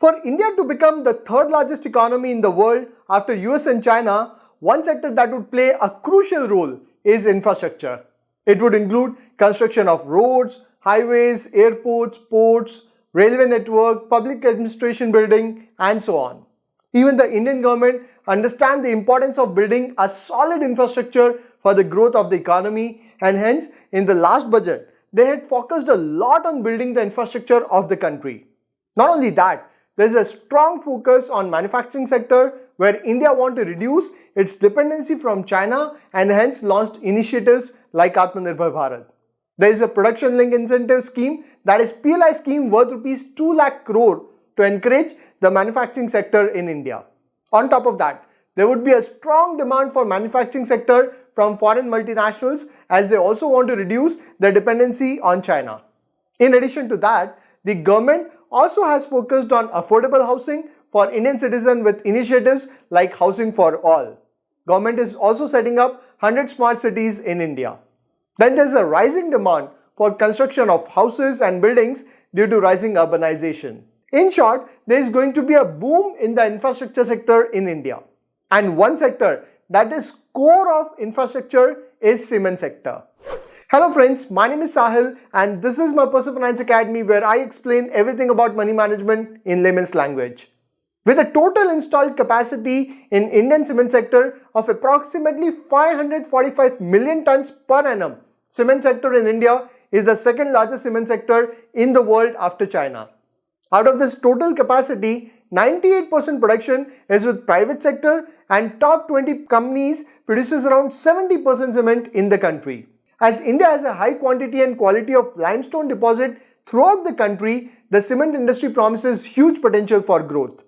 For India to become the third largest economy in the world after US and China, one sector that would play a crucial role is infrastructure. It would include construction of roads, highways, airports, ports, railway network, public administration building, and so on. Even the Indian government understands the importance of building a solid infrastructure for the growth of the economy, and hence in the last budget, they had focused a lot on building the infrastructure of the country. Not only that, there is a strong focus on manufacturing sector where India wants to reduce its dependency from China and hence launched initiatives like Atmanirbhar Bharat. There is a production link incentive scheme, that is PLI scheme, worth rupees 2 lakh crore to encourage the manufacturing sector in India. On top of that, there would be a strong demand for manufacturing sector from foreign multinationals as they also want to reduce their dependency on China. In addition to that, the government also has focused on affordable housing for Indian citizens with initiatives like Housing for All. Government is also setting up 100 smart cities in India. Then there is a rising demand for construction of houses and buildings due to rising urbanization. In short, there is going to be a boom in the infrastructure sector in India. And one sector that is core of infrastructure is cement sector. Hello friends, my name is Sahil and this is my Personal Finance Academy where I explain everything about money management in layman's language. With a total installed capacity in Indian cement sector of approximately 545 million tons per annum, cement sector in India is the second largest cement sector in the world after China. Out of this total capacity, 98% production is with private sector and top 20 companies produces around 70% cement in the country. As India has a high quantity and quality of limestone deposit throughout the country, the cement industry promises huge potential for growth.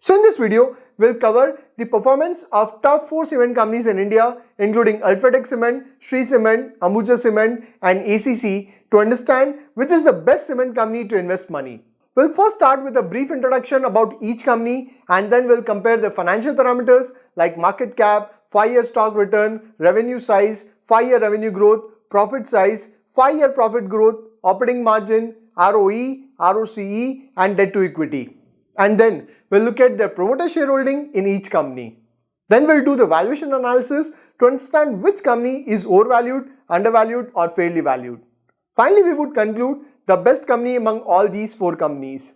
So in this video, we'll cover the performance of top 4 cement companies in India, including UltraTech Cement, Shree Cement, Ambuja Cement and ACC to understand which is the best cement company to invest money. We'll first start with a brief introduction about each company and then we'll compare the financial parameters like market cap, 5-year stock return, revenue size, 5-year revenue growth, profit size, 5-year profit growth, operating margin, ROE, ROCE and debt to equity. And then we'll look at the promoter shareholding in each company. Then we'll do the valuation analysis to understand which company is overvalued, undervalued or fairly valued. Finally, we would conclude the best company among all these 4 companies.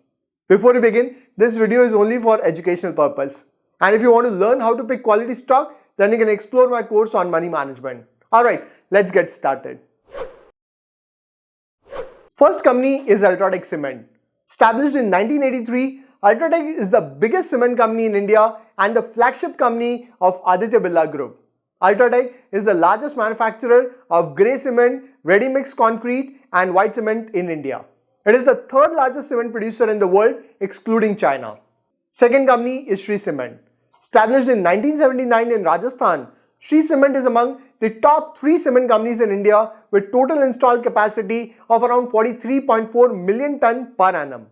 Before we begin, this video is only for educational purpose. And if you want to learn how to pick quality stock, then you can explore my course on money management. Alright, let's get started. First company is UltraTech Cement. Established in 1983, UltraTech is the biggest cement company in India and the flagship company of Aditya Birla Group. UltraTech is the largest manufacturer of grey cement, ready-mix concrete and white cement in India. It is the third largest cement producer in the world excluding China. Second company is Shree Cement. Established in 1979 in Rajasthan, Shree Cement is among the top 3 cement companies in India with total installed capacity of around 43.4 million ton per annum.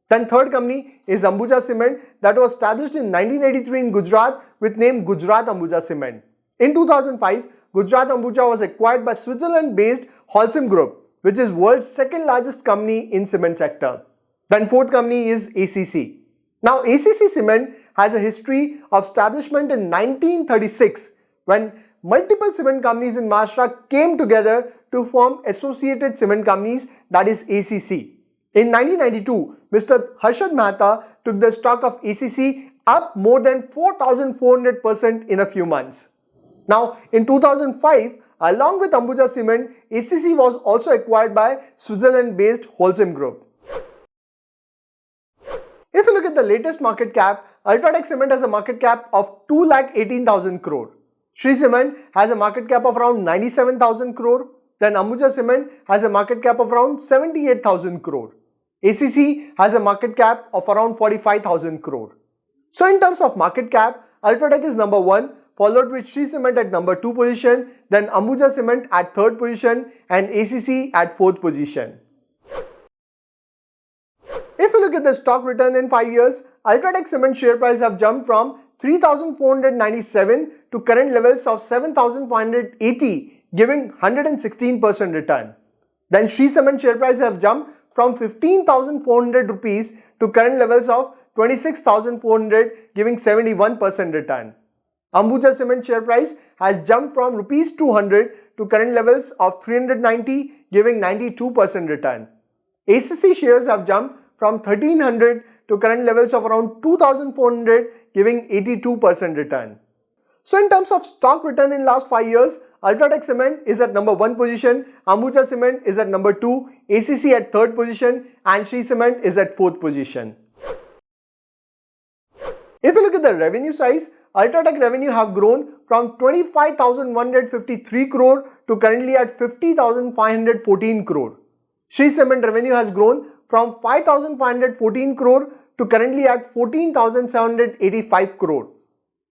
Then third company is Ambuja Cement that was established in 1983 in Gujarat with name Gujarat Ambuja Cement. In 2005, Gujarat Ambuja was acquired by Switzerland-based Holcim Group, which is world's second largest company in cement sector. Then fourth company is ACC. Now ACC Cement has a history of establishment in 1936 when multiple cement companies in Maharashtra came together to form associated cement companies, that is ACC. In 1992, Mr. Harshad Mehta took the stock of ACC up more than 4,400% in a few months. Now, in 2005, along with Ambuja Cement, ACC was also acquired by Switzerland-based Holcim Group. If you look at the latest market cap, UltraTech Cement has a market cap of 2,18,000 crore. Shree Cement has a market cap of around 97,000 crore. Then Ambuja Cement has a market cap of around 78,000 crore. ACC has a market cap of around 45,000 crore. So in terms of market cap, UltraTech is number 1, followed with Shree Cement at number 2 position, then Ambuja Cement at 3rd position and ACC at 4th position. If you look at the stock return in 5 years, UltraTech Cement share price have jumped from 3,497 to current levels of 7,580, giving 116% return. Then Shree Cement share price have jumped from 15,400 rupees to current levels of 26,400 giving 71% return. Ambuja Cement share price has jumped from rupees 200 to current levels of 390 giving 92% return. ACC shares have jumped from 1300 to current levels of around 2400 giving 82% return. So in terms of stock return in last 5 years, UltraTech Cement is at number 1 position, Ambuja Cement is at number 2, ACC at 3rd position and Shree Cement is at 4th position. If you look at the revenue size, UltraTech revenue have grown from 25,153 crore to currently at 50,514 crore. Shree Cement revenue has grown from 5,514 crore to currently at 14,785 crore.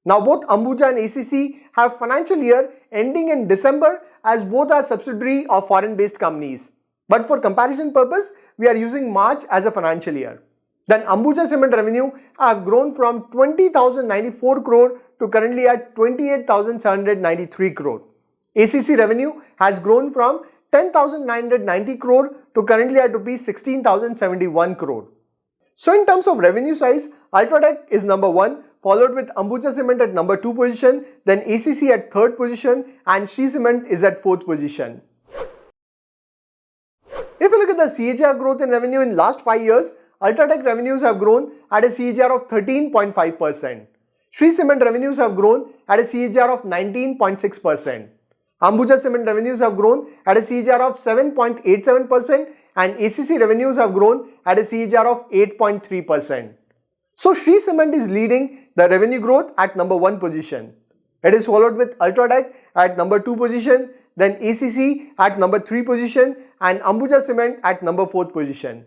Now both Ambuja and ACC have financial year ending in December as both are subsidiary of foreign-based companies. But for comparison purpose, we are using March as a financial year. Then Ambuja Cement revenue have grown from 20,094 crore to currently at 28,793 crore. ACC revenue has grown from 10,990 crore to currently at rupees 16,071 crore. So in terms of revenue size, UltraTech is number 1, followed with Ambuja Cement at number 2 position, then ACC at 3rd position and Shree Cement is at 4th position. If you look at the CAGR growth in revenue in last 5 years, UltraTech revenues have grown at a CAGR of 13.5%. Shree Cement revenues have grown at a CAGR of 19.6%. Ambuja Cement revenues have grown at a CAGR of 7.87% and ACC revenues have grown at a CAGR of 8.3%. So Shree Cement is leading the revenue growth at number 1 position. It is followed with UltraTech at number 2 position, then ACC at number 3 position and Ambuja Cement at number 4th position.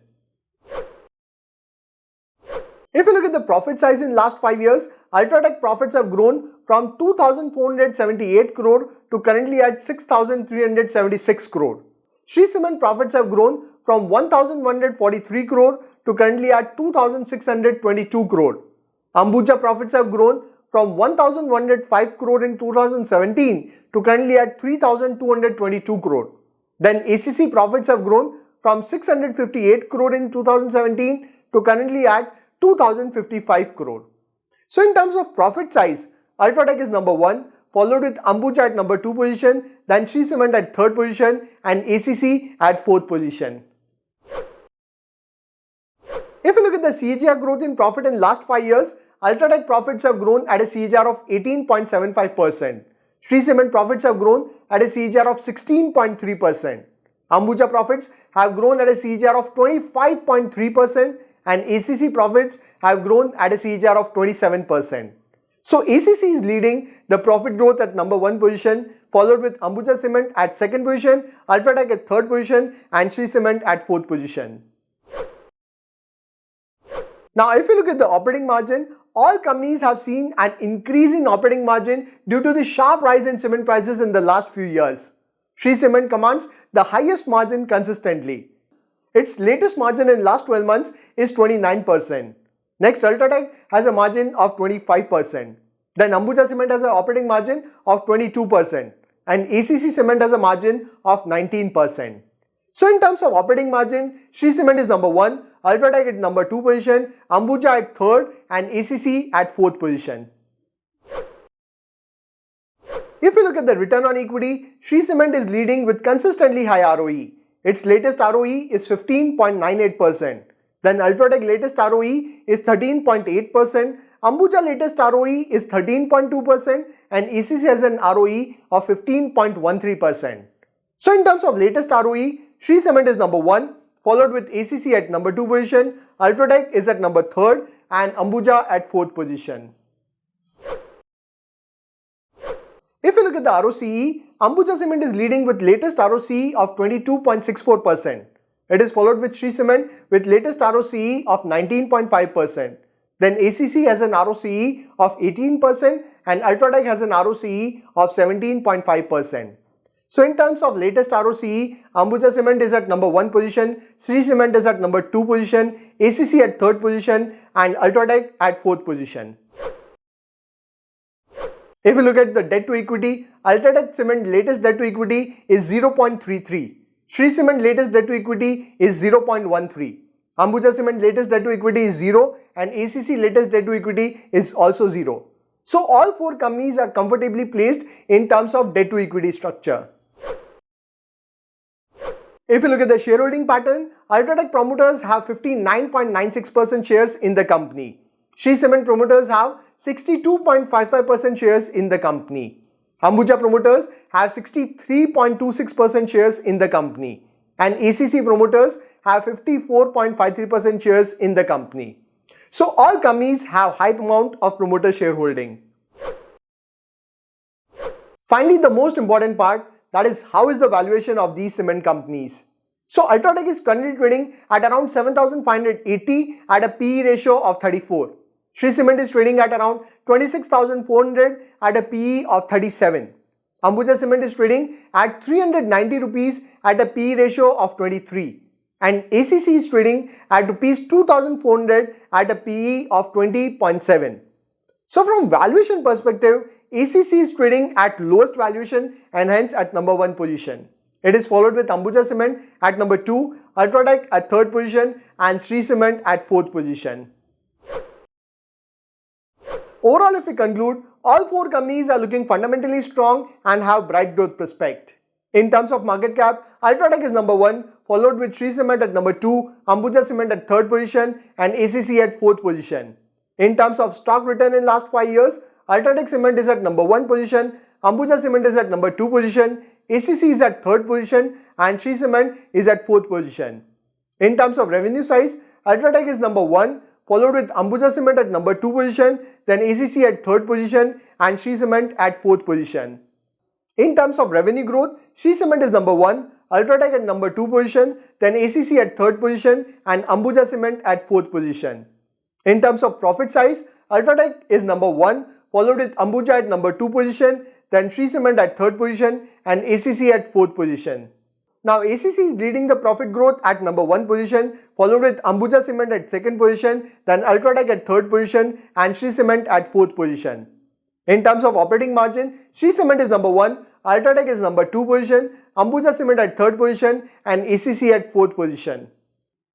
If you look at the profit size in last 5 years, UltraTech profits have grown from 2,478 crore to currently at 6,376 crore. Shree Cement profits have grown from 1,143 crore to currently at 2,622 crore. Ambuja profits have grown from 1,105 crore in 2017 to currently at 3,222 crore. Then ACC profits have grown from 658 crore in 2017 to currently at 2,055 crore. So in terms of profit size, UltraTech is number 1, followed with Ambuja at number 2 position, then Shree Cement at 3rd position and ACC at 4th position. If you look at the CAGR growth in profit in last 5 years, UltraTech profits have grown at a CAGR of 18.75%. Shree Cement profits have grown at a CAGR of 16.3%. Ambuja profits have grown at a CAGR of 25.3% and ACC profits have grown at a CAGR of 27%. So ACC is leading the profit growth at number 1 position, followed with Ambuja Cement at 2nd position, UltraTech at 3rd position and Shree Cement at 4th position. Now if you look at the operating margin, all companies have seen an increase in operating margin due to the sharp rise in cement prices in the last few years. Shree Cement commands the highest margin consistently. Its latest margin in last 12 months is 29%. Next, UltraTech has a margin of 25%. Then Ambuja Cement has an operating margin of 22% and ACC Cement has a margin of 19%. So in terms of operating margin, Shree Cement is number 1, UltraTech at number 2 position, Ambuja at 3rd and ACC at 4th position. If you look at the return on equity, Shree Cement is leading with consistently high ROE. Its latest ROE is 15.98%. Then UltraTech latest ROE is 13.8%, Ambuja latest ROE is 13.2% and ACC has an ROE of 15.13%. So in terms of latest ROE, Shree Cement is number 1, followed with ACC at number 2 position, UltraTech is at number 3rd and Ambuja at 4th position. If you look at the ROCE, Ambuja Cement is leading with latest ROCE of 22.64%. It is followed with Shree Cement with latest ROCE of 19.5%. Then ACC has an ROCE of 18% and UltraTech has an ROCE of 17.5%. So in terms of latest ROCE, Ambuja Cement is at number 1 position, Shree Cement is at number 2 position, ACC at 3rd position and UltraTech at 4th position. If you look at the debt to equity, UltraTech Cement latest debt to equity is 0.33. Shree Cement latest debt to equity is 0.13. Ambuja Cement latest debt to equity is 0 and ACC latest debt to equity is also 0. So all 4 companies are comfortably placed in terms of debt to equity structure. If you look at the shareholding pattern, UltraTech promoters have 59.96% shares in the company. Shree Cement promoters have 62.55% shares in the company. Ambuja promoters have 63.26% shares in the company. And ACC promoters have 54.53% shares in the company. So all companies have high amount of promoter shareholding. Finally, the most important part, that is how is the valuation of these cement companies. So UltraTech is currently trading at around 7,580 at a PE ratio of 34. Shree Cement is trading at around 26,400 at a PE of 37. Ambuja Cement is trading at 390 rupees at a PE ratio of 23. And ACC is trading at rupees 2,400 at a PE of 20.7. So from valuation perspective, ACC is trading at lowest valuation and hence at number 1 position. It is followed with Ambuja Cement at number 2, UltraTech at 3rd position and Shree Cement at 4th position. Overall, if we conclude, all 4 companies are looking fundamentally strong and have bright growth prospect. In terms of market cap, UltraTech is number 1, followed with Shree Cement at number 2, Ambuja Cement at 3rd position and ACC at 4th position. In terms of stock return in last 5 years, UltraTech Cement is at number 1 position, Ambuja Cement is at number 2 position, ACC is at 3rd position and Shree Cement is at 4th position. In terms of revenue size, UltraTech is number 1, followed with Ambuja Cement at number 2 position, then ACC at 3rd position and Shree Cement at 4th position. In terms of revenue growth, Shree Cement is number 1, UltraTech at number 2 position, then ACC at 3rd position and Ambuja Cement at 4th position. In terms of profit size, UltraTech is number 1, followed with Ambuja at number 2 position, then Shree Cement at 3rd position and ACC at 4th position. Now ACC is leading the profit growth at number 1 position, followed with Ambuja Cement at 2nd position, then UltraTech at 3rd position and Shree Cement at 4th position. In terms of operating margin, Shree Cement is number 1, UltraTech is number 2 position, Ambuja Cement at 3rd position and ACC at 4th position.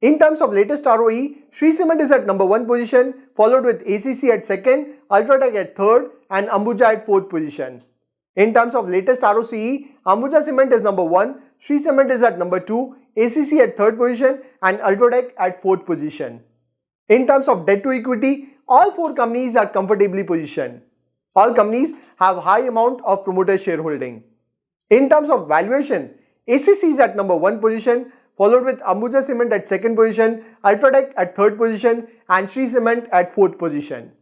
In terms of latest ROE, Shree Cement is at number 1 position, followed with ACC at 2nd, UltraTech at 3rd and Ambuja at 4th position. In terms of latest ROCE, Ambuja Cement is number 1, Shree Cement is at number 2, ACC at 3rd position and UltraTech at 4th position. In terms of debt to equity, all 4 companies are comfortably positioned. All companies have high amount of promoter shareholding. In terms of valuation, ACC is at number 1 position, followed with Ambuja Cement at 2nd position, UltraTech at 3rd position and Shree Cement at 4th position.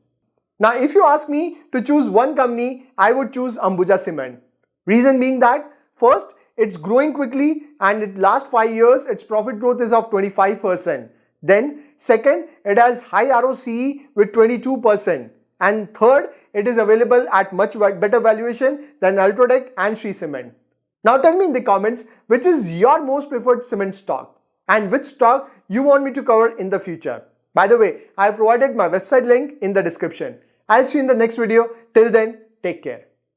Now if you ask me to choose one company, I would choose Ambuja Cement. Reason being that, first, it's growing quickly and in last 5 years its profit growth is of 25%. Then second, it has high ROCE with 22%. And third, it is available at much better valuation than UltraTech and Shree Cement. Now tell me in the comments which is your most preferred cement stock and which stock you want me to cover in the future. By the way, I have provided my website link in the description. I'll see you in the next video. Till then, take care.